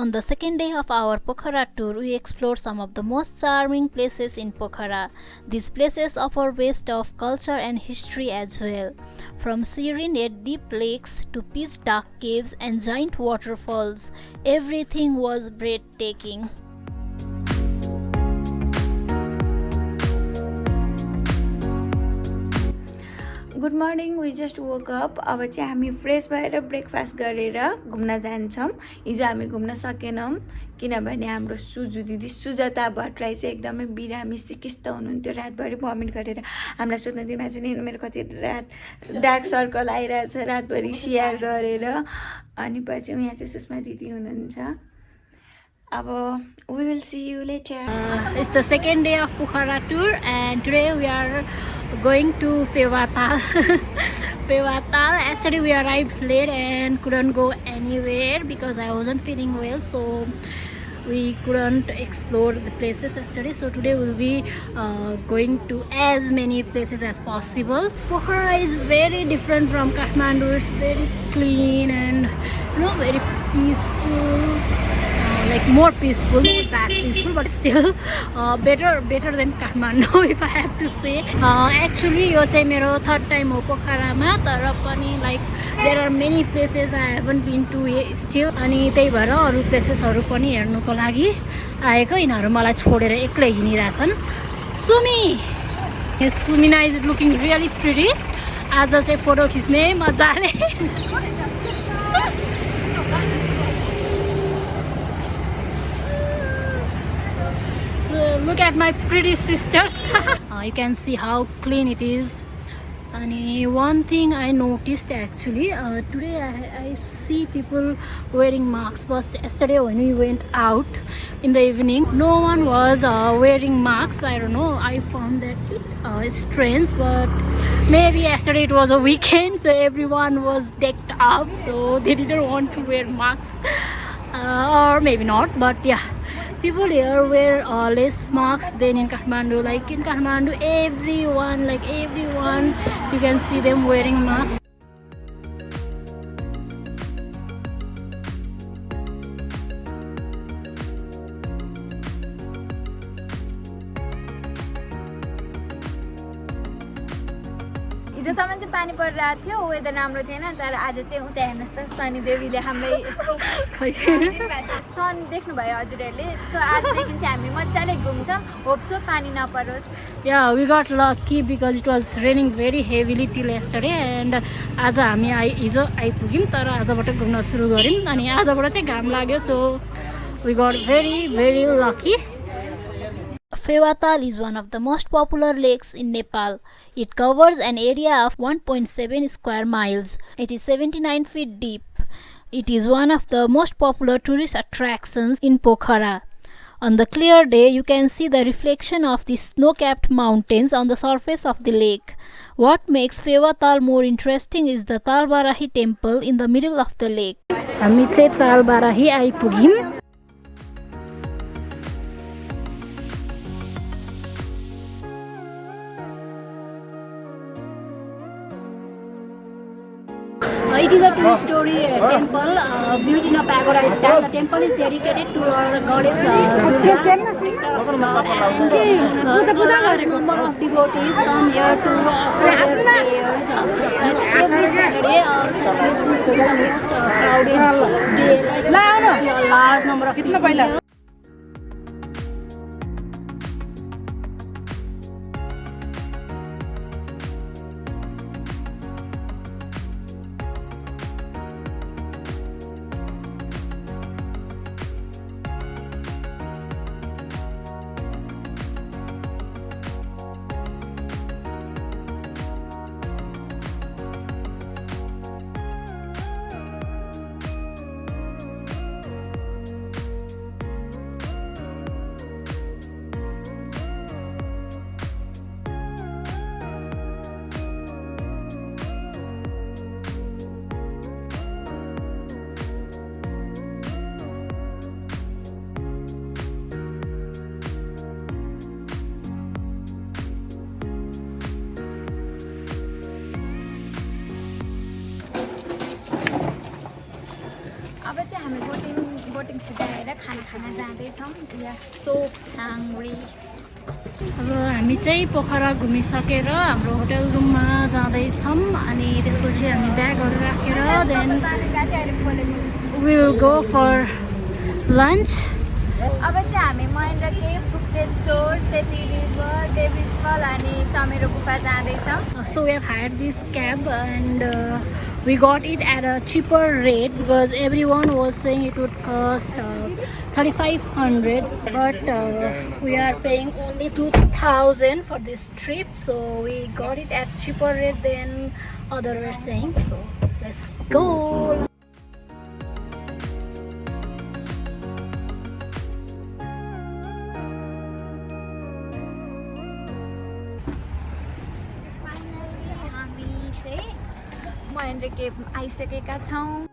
On the second day of our Pokhara tour, we explored some of the most charming places in Pokhara. These places offer best of culture and history as well. From serene yet deep lakes to pitch dark caves and giant waterfalls, everything was breathtaking. Good morning we just woke up अब चाहिँ हामी fresh भएर breakfast गरेर घुम्न जान्छौँ हिजो हामी घुम्न सकेनौँ किनभने हाम्रो सुजु दिदी सुजाता भट्टराई चाहिँ एकदमै बिरामी सिकिस्त हुनुहुन्थ्यो रातभरि भमिट गरेर हामीलाई सोध्ने दिनमा चाहिँ मेरो कति रात डार्क सर्कल आइरहेछ रातभरि सियार गरेर अनि पछि यहाँ चाहिँ सुषमा दिदी हुनुहुन्छ अब we will see you later. It's the second day of Pokhara tour and today we are going to Fewatal. Fewatal. Yesterday we arrived late and couldn't go anywhere because I wasn't feeling well, so we couldn't explore the places yesterday. So today we'll be going to as many places as possible. Pokhara is very different from Kathmandu. It's very clean and very peaceful. Like more peaceful, not that peaceful, but still better than Kathmandu if I have to say. Actually यो चाहिँ मेरो third time हो पोखरामा तर पनि like there are many places I haven't been to still अनि त्यही भएर अरू प्लेसेसहरू पनि हेर्नुको लागि आएको यिनीहरू मलाई छोडेर एक्लै हिँडिरहेछन् Sumina is looking really pretty आज चाहिँ फोटो खिच्ने मजाले Look at my pretty sisters. You can see how clean it is. And one thing I noticed actually today I see people wearing masks, but yesterday when we went out in the evening no one was wearing masks. I don't know, I found that it strange, but maybe yesterday it was a weekend so everyone was decked up so they didn't want to wear masks or maybe not, but yeah, people here wear less masks than in Kathmandu. Like in Kathmandu, everyone you can see them wearing masks. हिजोसम्म चाहिँ पानी परिरहेको थियो weather राम्रो थिएन तर आज चाहिँ उता हेर्नुहोस् त सनी देवीले हामीलाई सन देख्नुभयो हजुरहरूले सो आजदेखि चाहिँ हामी मजाले घुम्छौँ होप सो पानी नपरोस्. Yeah, we got lucky because it was raining very heavily till yesterday and आज हामी हिजो आइपुग्यौँ तर आजबाट घुम्न सुरु गर्यौँ अनि आजबाट चाहिँ घाम लाग्यो so we got very lucky. Fewatal is one of the most popular lakes in Nepal. It covers an area of 1.7 square miles. It is 79 feet deep. It is one of the most popular tourist attractions in Pokhara. On the clear day, you can see the reflection of the snow-capped mountains on the surface of the lake. What makes Fewatal more interesting is the Talbarahi temple in the middle of the lake. हामी चाहिँ तालबाराही आइपुग्यौँ. It is a two-story temple built in a pagoda style. The temple is dedicated to our goddess Durga, and large number of devotees come here to offer their prayers. Every Saturday, Saturday seems to be the most crowded day. Like a large number of people here. सिधा आएर खाना जाँदैछौँ. We are so hungry. अब हामी चाहिँ पोखरा घुमिसकेर हाम्रो hotel रुममा जाँदैछौँ अनि त्यसपछि हामी ब्यागहरू राखेर then we will go for lunch. अब चाहिँ हामी महेन्द्र केभ, गुप्तेश्वर, सेती रिभर, डेभिस फल अनि चमेरो गुफा जाँदैछौँ. So we have hired this cab and we got it at a cheaper rate because everyone was saying it would cost 3,500 but we are paying only 2,000 for this trip, so we got it at cheaper rate than other were saying. So let's go. Mahendra cave आइसकेका छौँ.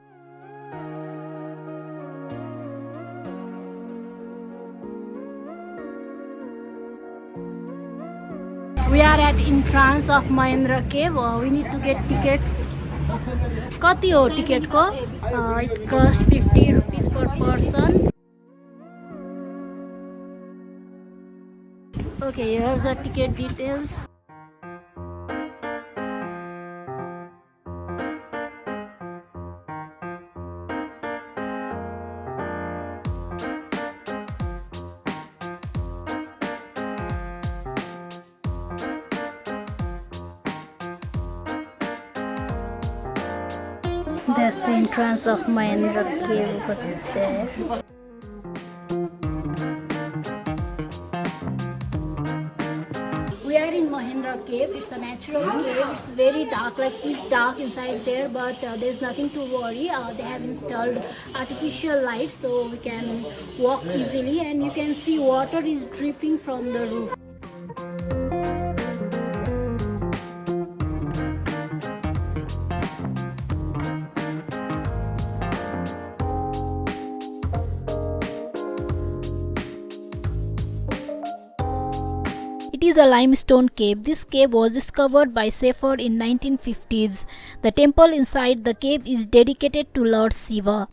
We are at entrance of Mahendra Cave. We need to get tickets. कति हो टिकटको? It cost 50 rupees per person. Okay, here's the ticket details. That's the entrance of Mahendra Cave over there. We are in Mahendra Cave. It's a natural cave. It's very dark, like it's dark inside there, but there's nothing to worry. They have installed artificial lights so we can walk easily and you can see water is dripping from the roof. It is a limestone cave. This cave was discovered by Sefer in 1950s. The temple inside the cave is dedicated to Lord Shiva.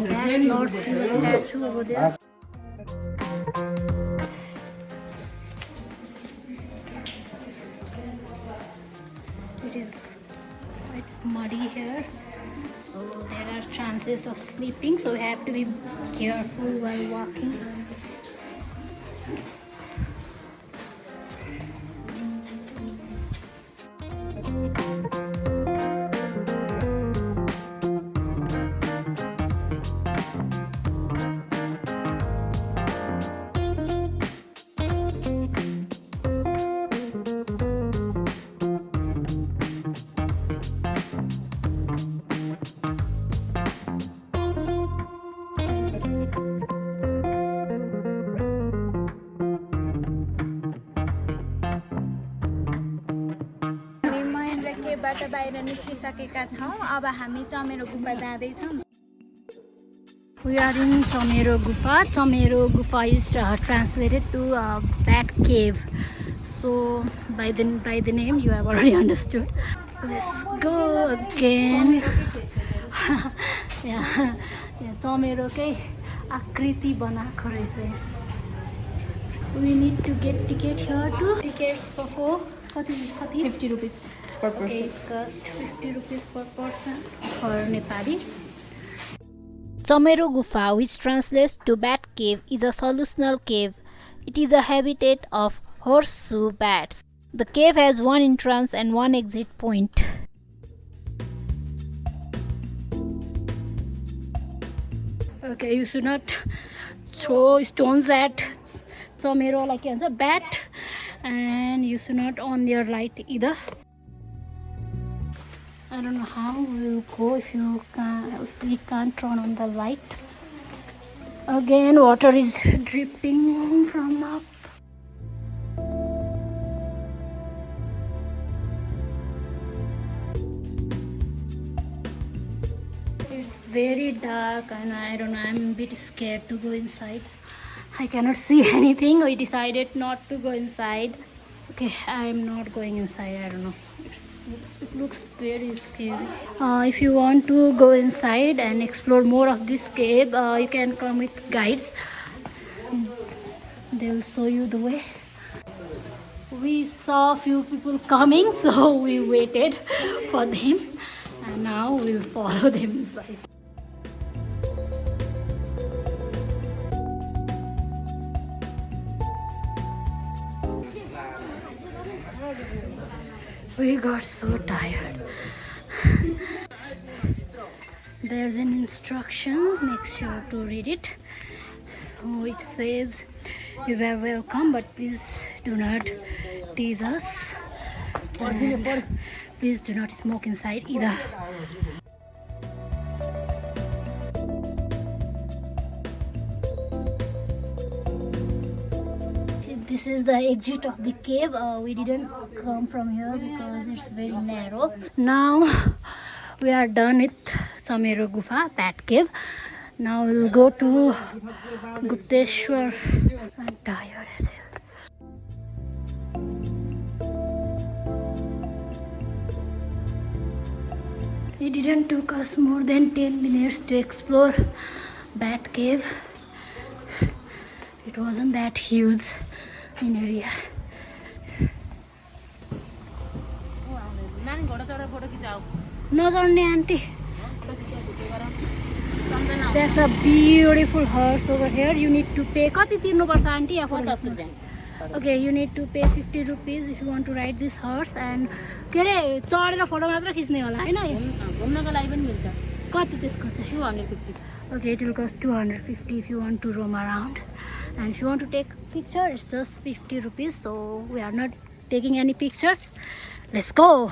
That's Lord Shiva statue over there. It is quite muddy here, so there are chances of slipping, so we have to be careful while walking. बाट बाहिर निस्किसकेका छौँ. अब हामी चमेरो गुफा जाँदैछौँ. We are in Chamero Gufa. Chamero Gufa is translated to Bat Cave. So by the name you have already understood. Let's go again. Yeah, Chamero कै आकृति बनाएको रहेछ. We need to get ticket here too. Tickets for 50 rupees per person. Okay, it cost 50 rupees per person for Nepali. Chamero Gufa, which translates to Bat Cave, is a solutional cave. It is a habitat of horseshoe bats. The cave has one entrance and one exit point. Okay, you should not throw stones at Chamero like a bat, and you should not on your light either. I don't know how we'll go if we can't turn on the light. Again, water is dripping from up. It's very dark and I don't know, I'm a bit scared to go inside. I cannot see anything. We decided not to go inside. Okay, I'm not going inside. I don't know. It looks very scary. If you want to go inside and explore more of this cave, you can come with guides. They will show you the way. We saw a few people coming, so we waited for them, and now we'll follow them inside. We got so tired. There's an instruction, make sure to read it. So it says, you are welcome, but please do not tease us. And please do not smoke inside either. This is the exit of the cave. We didn't come from here because it's very narrow. Now we are done with Chamero Gufa, that cave. Now we'll go to Gupteshwar. I'm tired as hell. It didn't took us more than 10 minutes to explore that cave. It wasn't that huge in area. नजर्ने auntie. There's a beautiful horse over here. You need to pay. कति तिर्नुपर्छ auntie? 50 rupiयाँ. Okay, you need to pay 50 rupees if you want to ride this horse. And के अरे चढेर photo मात्र खिच्ने होला हैन? घुम्नको लागि पनि मिल्छ. कति त्यसको चाहिँ? 250. Okay, it will cost 250 if you want to roam around. And if you want to take picture, it's just 50 rupees. So we are not taking any pictures. Let's go.